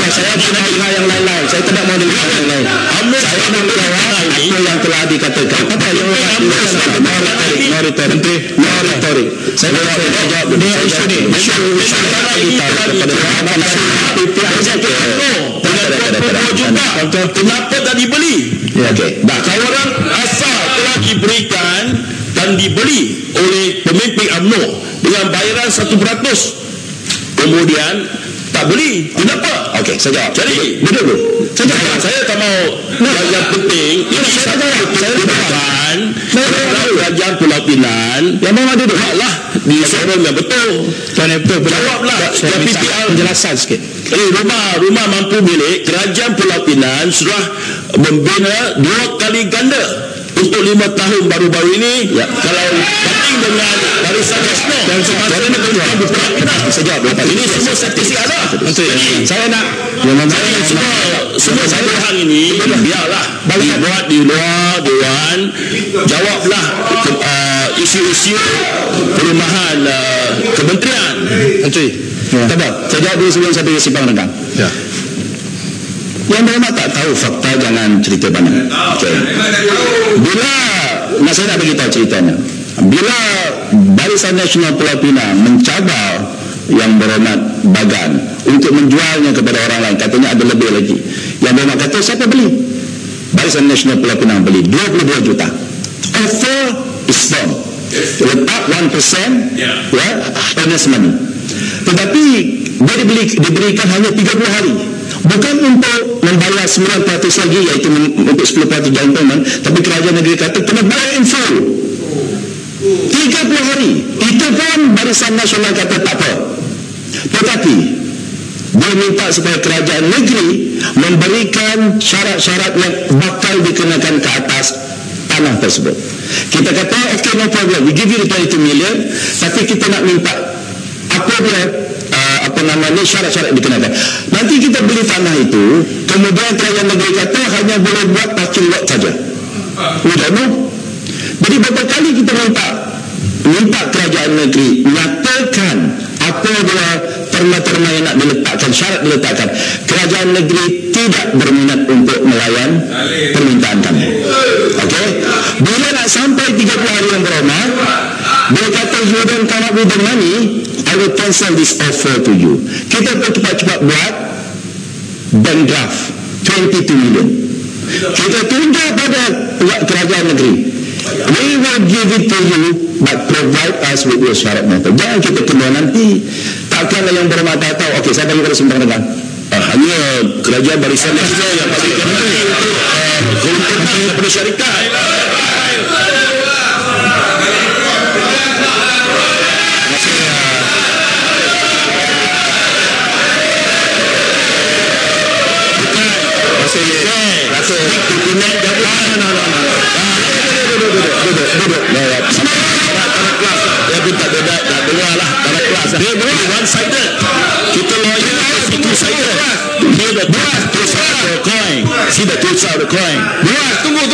saya tidak dengar yang lain-lain. Saya tidak mau dengar yang lain. Saya nak menjawab apa yang telah dikatakan. Apa yang dikatakan? No rhetoric. Saya tidak jawab. Dia isu ni. Kenapa tak dibeli? Cawangan asal telah diberikan dan dibeli oleh pemimpin UMNO dengan bayaran 1%. Kemudian tak beli. Kenapa? Okey, saya jawab. Jadi, dulu. saya tak mau yang penting ini saya bukan kerajaan Pulau Pinang yang memang duduk lah di forum yang betul. Jawablah PPR penjelasan sikit. Rumah mampu milik kerajaan Pulau Pinang sudah membina 2 kali ganda untuk 5 tahun baru-baru ini. Kalau banding dengan Barisan Nasional dan semasa ini Pulau Pinang, ini semua statistik ada. Saya nak semua bahan ini biarlah dibuat di luar Dewan. Jawablah isu-isu perumahan kementerian. Saya jawab dulu sebelum saya pergi simpang rendang. Yang memang tak tahu fakta jangan cerita banyak. Bila saya nak beritahu ceritanya, bila Barisan Nasional Pulau Pinang mencabar yang berhormat Bagan untuk menjualnya kepada orang lain, katanya ada lebih lagi. Yang memang kata siapa beli? Barisan Nasional Pulau Pinang beli 22 juta. Offer is firm. Letak 1% earnest money. Tetapi dia diberikan hanya 30 hari. Bukan untuk membayar 9% lagi, iaitu untuk 10% down payment, tapi kerajaan negeri kata kena bayar in full 30 hari. Itu pun Barisan Nasional kata tak apa. Tetapi dia minta supaya kerajaan negeri memberikan syarat-syarat yang bakal dikenakan ke atas tanah tersebut. Kita kata okay, no problem, we give you the 22 million, tapi kita nak minta apa dia syarat-syarat dikenakan. Nanti kita beli tanah itu, kemudian kerajaan negeri kata hanya boleh buat parking lot saja. We don't know. Jadi beberapa kali kita minta kerajaan negeri nyatakan apa dia terma-terma yang nak diletakkan, syarat diletakkan. Kerajaan negeri tidak berminat untuk melayan permintaan kami. Okey. Bila nak sampai 30 hari yang berhormat, dia kata you don't come up with the money, I will cancel this offer to you. Kita pun cepat-cepat buat bank draft 22 million. Kita tunjuk pada kerajaan negeri, we will give it to you, but provide us with your syarat matter. Jangan kita tunggu nanti. Takkanlah yang berhormat tahu, okey saya bagi pada simpang rendang. Hanya kerajaan Barisan Nasional yang berikan keuntungan kepada syarikat. Dia one sided. Kita lawyer two sided. Dia the two sides of the coin. See the two sides of the coin. Tunggu.